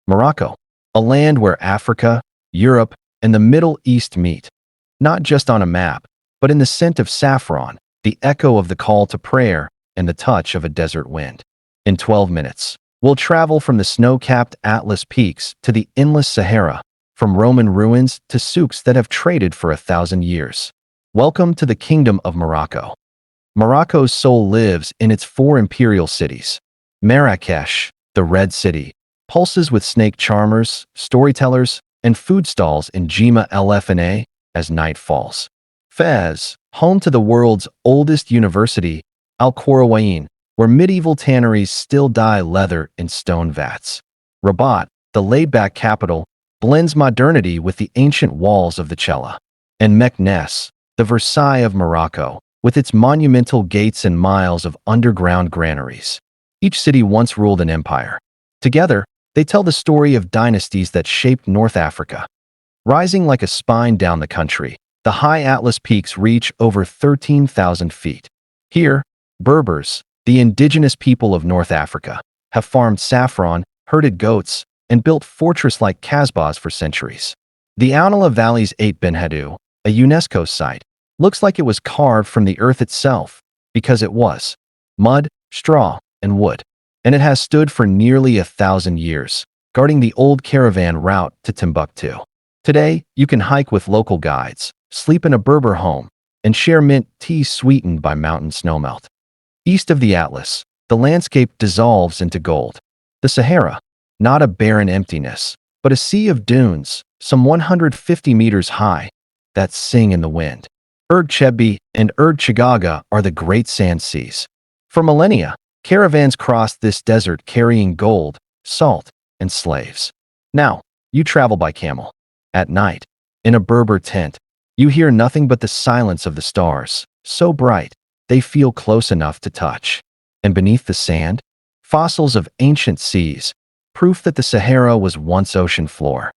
Morocco, a land where Africa, Europe, and the Middle East meet, not just on a map, but in the scent of saffron, the echo of the call to prayer, and the touch of a desert wind. In 12 minutes, we'll travel from the snow-capped Atlas peaks to the endless Sahara, from Roman ruins to souks that have traded for 1,000 years. Welcome to the Kingdom of Morocco. Morocco's soul lives in its four imperial cities. Marrakech, the Red City, pulses with snake charmers, storytellers, and food stalls in Jima LFNA as night falls. Fez, home to the world's oldest university, Al Qarawiyyin, where medieval tanneries still dye leather in stone vats. Rabat, the laid-back capital, blends modernity with the ancient walls of the Chela. And Meknes, the Versailles of Morocco, with its monumental gates and miles of underground granaries. Each city once ruled an empire. Together, they tell the story of dynasties that shaped North Africa. Rising like a spine down the country, the high Atlas peaks reach over 13,000 feet. Here, Berbers, the indigenous people of North Africa, have farmed saffron, herded goats, and built fortress-like Casbahs for centuries. The Aunala Valley's 8 Ben Haddou, a UNESCO site, looks like it was carved from the earth itself, because it was. Mud, straw, and wood. And it has stood for nearly 1,000 years, guarding the old caravan route to Timbuktu. Today, you can hike with local guides, sleep in a Berber home, and share mint tea sweetened by mountain snowmelt. East of the Atlas, the landscape dissolves into gold. The Sahara, not a barren emptiness, but a sea of dunes, some 150 meters high, that sing in the wind. Erg Chebbi and Erg Chigaga are the great sand seas. For millennia, caravans crossed this desert carrying gold, salt, and slaves. Now, you travel by camel. At night, in a Berber tent, you hear nothing but the silence of the stars, so bright, they feel close enough to touch. And beneath the sand, fossils of ancient seas, proof that the Sahara was once ocean floor.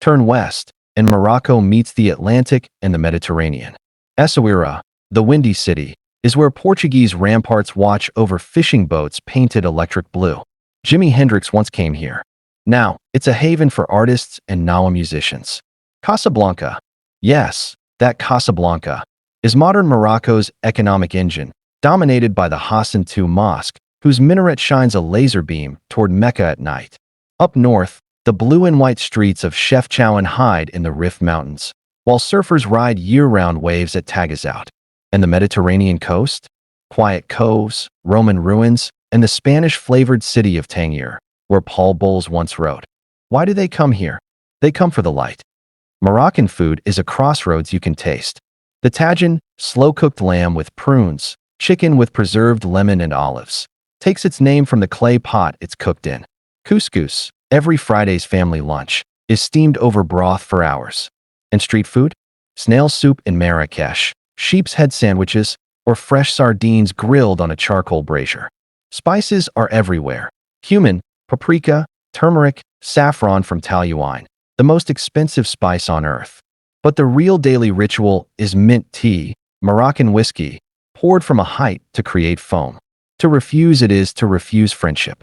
Turn west, and Morocco meets the Atlantic and the Mediterranean. Essaouira, the Windy City, is where Portuguese ramparts watch over fishing boats painted electric blue. Jimi Hendrix once came here. Now, it's a haven for artists and Nawa musicians. Casablanca, yes, that Casablanca, is modern Morocco's economic engine, dominated by the Hassan II Mosque, whose minaret shines a laser beam toward Mecca at night. Up north, the blue and white streets of Chefchaouen hide in the Rif Mountains, while surfers ride year-round waves at Tagazout. And the Mediterranean coast? Quiet coves, Roman ruins, and the Spanish-flavored city of Tangier, where Paul Bowles once wrote. Why do they come here? They come for the light. Moroccan food is a crossroads you can taste. The tagine, slow-cooked lamb with prunes, chicken with preserved lemon and olives, takes its name from the clay pot it's cooked in. Couscous, every Friday's family lunch, is steamed over broth for hours. And street food? Snail soup in Marrakech, sheep's head sandwiches, or fresh sardines grilled on a charcoal brazier. Spices are everywhere. Cumin, paprika, turmeric, saffron from Talouine, the most expensive spice on earth. But the real daily ritual is mint tea, Moroccan whiskey, poured from a height to create foam. To refuse it is to refuse friendship.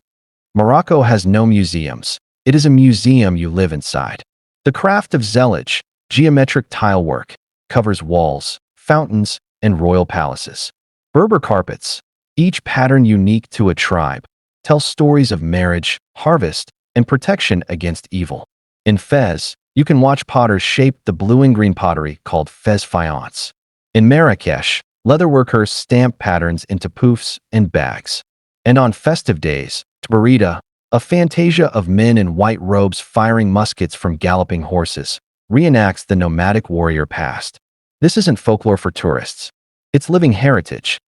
Morocco has no museums. It is a museum you live inside. The craft of zellige, geometric tile work, covers walls, fountains, and royal palaces. Berber carpets, each pattern unique to a tribe, tell stories of marriage, harvest, and protection against evil. In Fez, you can watch potters shape the blue and green pottery called Fez faience. In Marrakech, leatherworkers stamp patterns into poufs and bags. And on festive days, Tabarida, a fantasia of men in white robes firing muskets from galloping horses, reenacts the nomadic warrior past. This isn't folklore for tourists. It's living heritage.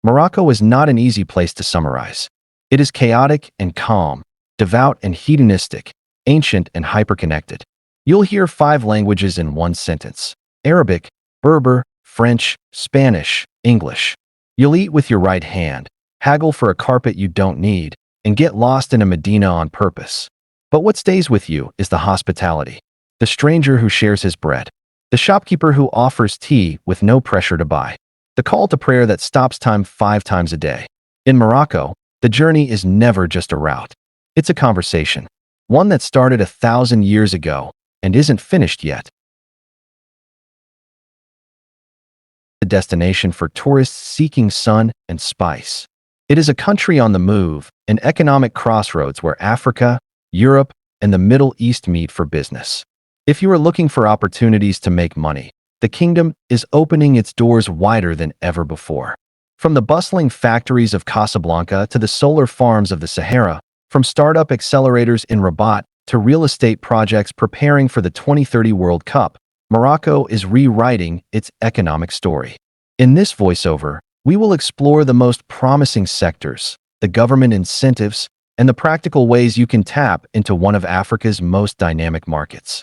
Morocco is not an easy place to summarize. It is chaotic and calm, devout and hedonistic, ancient and hyperconnected. You'll hear 5 languages in one sentence: Arabic, Berber, French, Spanish, English. You'll eat with your right hand, haggle for a carpet you don't need, and get lost in a Medina on purpose. But what stays with you is the hospitality. The stranger who shares his bread. The shopkeeper who offers tea with no pressure to buy. The call to prayer that stops time 5 times a day. In Morocco, the journey is never just a route. It's a conversation. one that started 1,000 years ago and isn't finished yet. A destination for tourists seeking sun and spice. It is a country on the move, an economic crossroads where Africa, Europe, and the Middle East meet for business. If you are looking for opportunities to make money, the kingdom is opening its doors wider than ever before. From the bustling factories of Casablanca to the solar farms of the Sahara, from startup accelerators in Rabat to real estate projects preparing for the 2030 World Cup, Morocco is rewriting its economic story. In this voiceover, we will explore the most promising sectors, the government incentives, and the practical ways you can tap into one of Africa's most dynamic markets.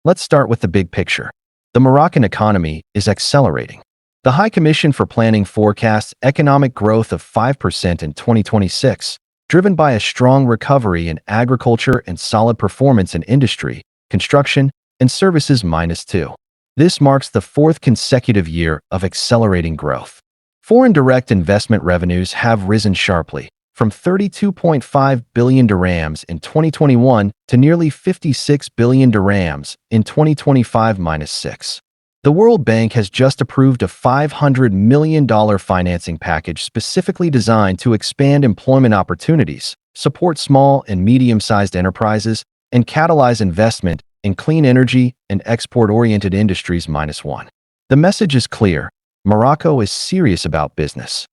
Let's start with the big picture. The Moroccan economy is accelerating. The High Commission for Planning forecasts economic growth of 5% in 2026, driven by a strong recovery in agriculture and solid performance in industry, construction, and services -2. This marks the fourth consecutive year of accelerating growth. Foreign direct investment revenues have risen sharply, from 32.5 billion dirhams in 2021 to nearly 56 billion dirhams in 2025-6. The World Bank has just approved a $500 million financing package specifically designed to expand employment opportunities, support small and medium-sized enterprises, and catalyze investment in clean energy and export-oriented industries -1. The message is clear: Morocco is serious about business.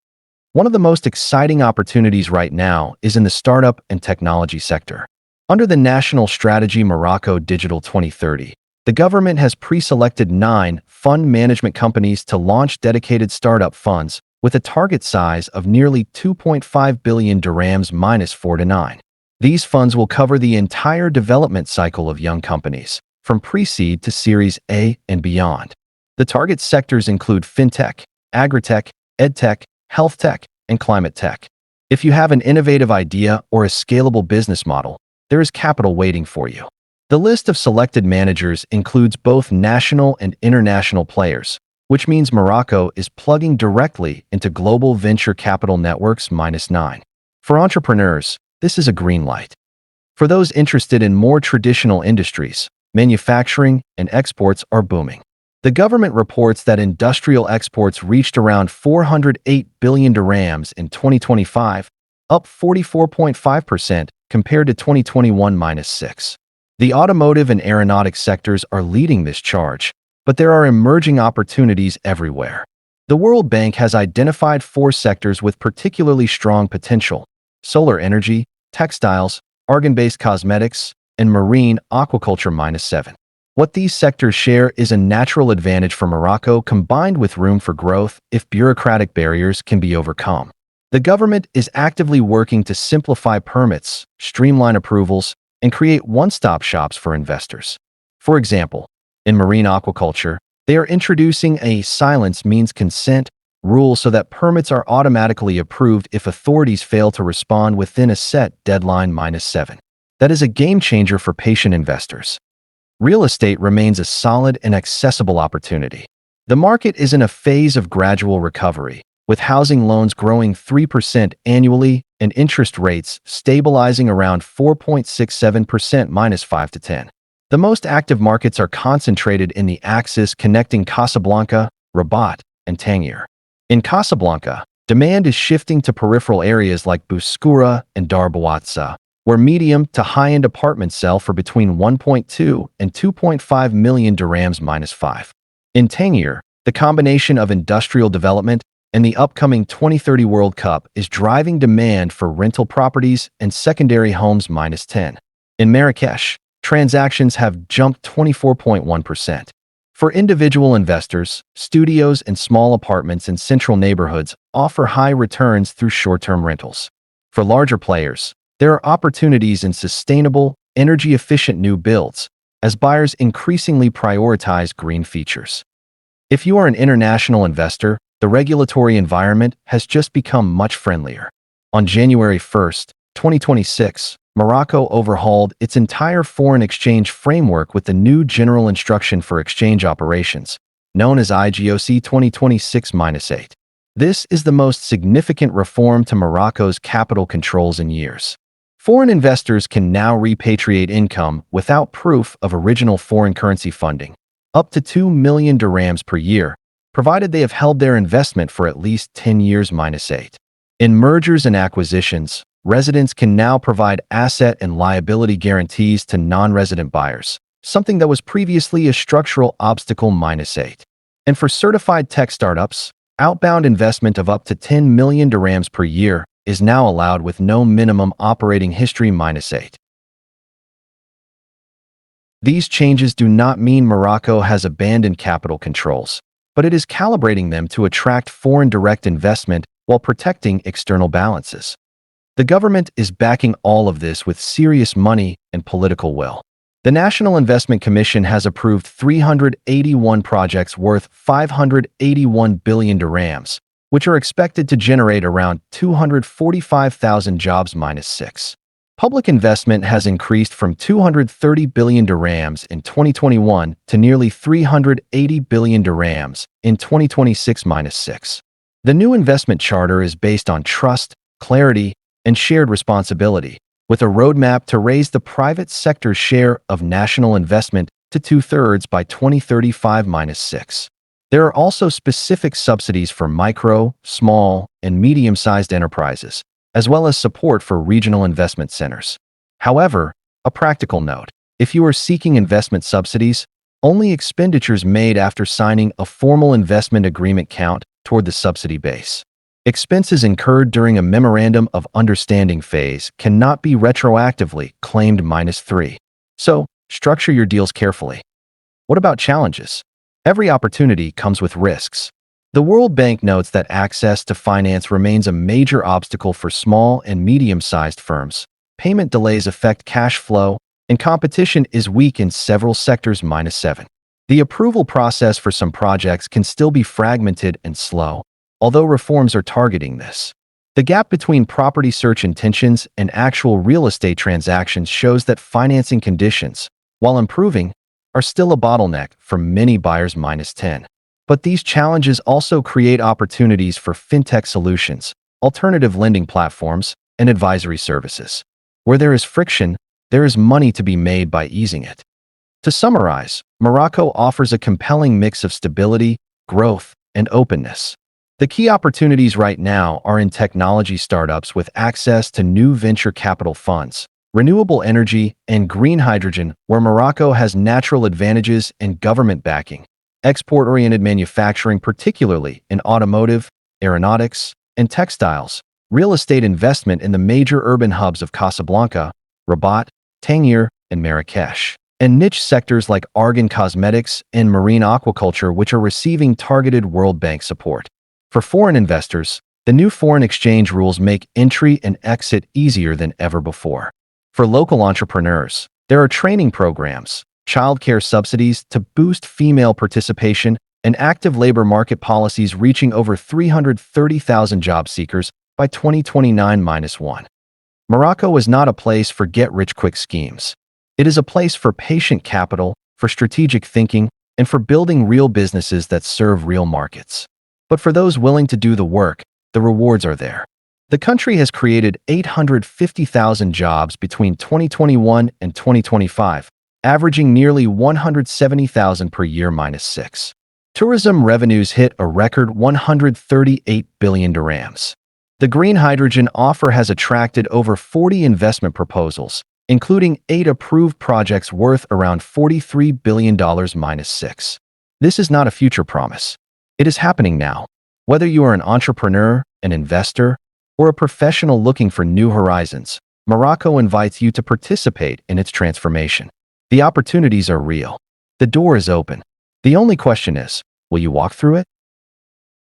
One of the most exciting opportunities right now is in the startup and technology sector. Under the national strategy Morocco Digital 2030, the government has pre-selected 9 fund management companies to launch dedicated startup funds with a target size of nearly 2.5 billion dirhams -4 to 9. These funds will cover the entire development cycle of young companies, from pre-seed to Series A and beyond. The target sectors include fintech, agritech, edtech, health tech, and climate tech. If you have an innovative idea or a scalable business model, there is capital waiting for you. The list of selected managers includes both national and international players, which means Morocco is plugging directly into global venture capital networks -9. For entrepreneurs, this is a green light. For those interested in more traditional industries, manufacturing and exports are booming. The government reports that industrial exports reached around 408 billion dirhams in 2025, up 44.5% compared to 2021 -6. The automotive and aeronautics sectors are leading this charge, but there are emerging opportunities everywhere. The World Bank has identified 4 sectors with particularly strong potential: solar energy, textiles, argan-based cosmetics, and marine aquaculture -7. What these sectors share is a natural advantage for Morocco combined with room for growth if bureaucratic barriers can be overcome. The government is actively working to simplify permits, streamline approvals, and create one-stop shops for investors. For example, in marine aquaculture, they are introducing a silence means consent rule so that permits are automatically approved if authorities fail to respond within a set deadline -7. That is a game changer for patient investors. Real estate remains a solid and accessible opportunity. The market is in a phase of gradual recovery, with housing loans growing 3% annually and interest rates stabilizing around 4.67% -5 to 10. The most active markets are concentrated in the axis connecting Casablanca, Rabat, and Tangier. In Casablanca, demand is shifting to peripheral areas like Bouskoura and Dar Bouatsa, where medium to high-end apartments sell for between 1.2 and 2.5 million dirhams -5. In Tangier, the combination of industrial development and the upcoming 2030 World Cup is driving demand for rental properties and secondary homes -10. In Marrakech, transactions have jumped 24.1%. For individual investors, studios and small apartments in central neighborhoods offer high returns through short-term rentals. For larger players, there are opportunities in sustainable, energy-efficient new builds, as buyers increasingly prioritize green features. If you are an international investor, the regulatory environment has just become much friendlier. On January 1st, 2026, Morocco overhauled its entire foreign exchange framework with the new General Instruction for Exchange Operations, known as IGOC 2026-8. This is the most significant reform to Morocco's capital controls in years. Foreign investors can now repatriate income without proof of original foreign currency funding, up to 2 million dirhams per year, provided they have held their investment for at least 10 years minus 8. In mergers and acquisitions, residents can now provide asset and liability guarantees to non-resident buyers, something that was previously a structural obstacle minus 8. And for certified tech startups, outbound investment of up to 10 million dirhams per year is now allowed with no minimum operating history minus 8. These changes do not mean Morocco has abandoned capital controls, but it is calibrating them to attract foreign direct investment while protecting external balances. The government is backing all of this with serious money and political will. The National Investment Commission has approved 381 projects worth 581 billion dirhams, which are expected to generate around 245,000 jobs minus 6. Public investment has increased from 230 billion dirhams in 2021 to nearly 380 billion dirhams in 2026 minus 6. The new investment charter is based on trust, clarity, and shared responsibility, with a roadmap to raise the private sector's share of national investment to 2/3 by 2035 minus 6. There are also specific subsidies for micro, small, and medium-sized enterprises, as well as support for regional investment centers. However, a practical note: if you are seeking investment subsidies, only expenditures made after signing a formal investment agreement count toward the subsidy base. Expenses incurred during a memorandum of understanding phase cannot be retroactively claimed minus 3. So, structure your deals carefully. What about challenges? Every opportunity comes with risks. The World Bank notes that access to finance remains a major obstacle for small and medium-sized firms. Payment delays affect cash flow, and competition is weak in several sectors minus 7. The approval process for some projects can still be fragmented and slow, although reforms are targeting this. The gap between property search intentions and actual real estate transactions shows that financing conditions, while improving, are still a bottleneck for many buyers minus 10. But these challenges also create opportunities for fintech solutions, alternative lending platforms, and advisory services. Where there is friction, there is money to be made by easing it. To summarize, Morocco offers a compelling mix of stability, growth, and openness. The key opportunities right now are in technology startups with access to new venture capital funds, renewable energy, and green hydrogen, where Morocco has natural advantages and government backing, export-oriented manufacturing, particularly in automotive, aeronautics, and textiles, real estate investment in the major urban hubs of Casablanca, Rabat, Tangier, and Marrakech, and niche sectors like argan cosmetics and marine aquaculture, which are receiving targeted World Bank support. For foreign investors, the new foreign exchange rules make entry and exit easier than ever before. For local entrepreneurs, there are training programs, childcare subsidies to boost female participation, and active labor market policies reaching over 330,000 job seekers by 2029-1. Morocco is not a place for get-rich-quick schemes. It is a place for patient capital, for strategic thinking, and for building real businesses that serve real markets. But for those willing to do the work, the rewards are there. The country has created 850,000 jobs between 2021 and 2025, averaging nearly 170,000 per year minus 6. Tourism revenues hit a record 138 billion dirhams. The green hydrogen offer has attracted over 40 investment proposals, including 8 approved projects worth around $43 billion minus 6. This is not a future promise. It is happening now. Whether you are an entrepreneur, an investor, or a professional looking for new horizons, Morocco invites you to participate in its transformation. The opportunities are real. The door is open. The only question is, will you walk through it?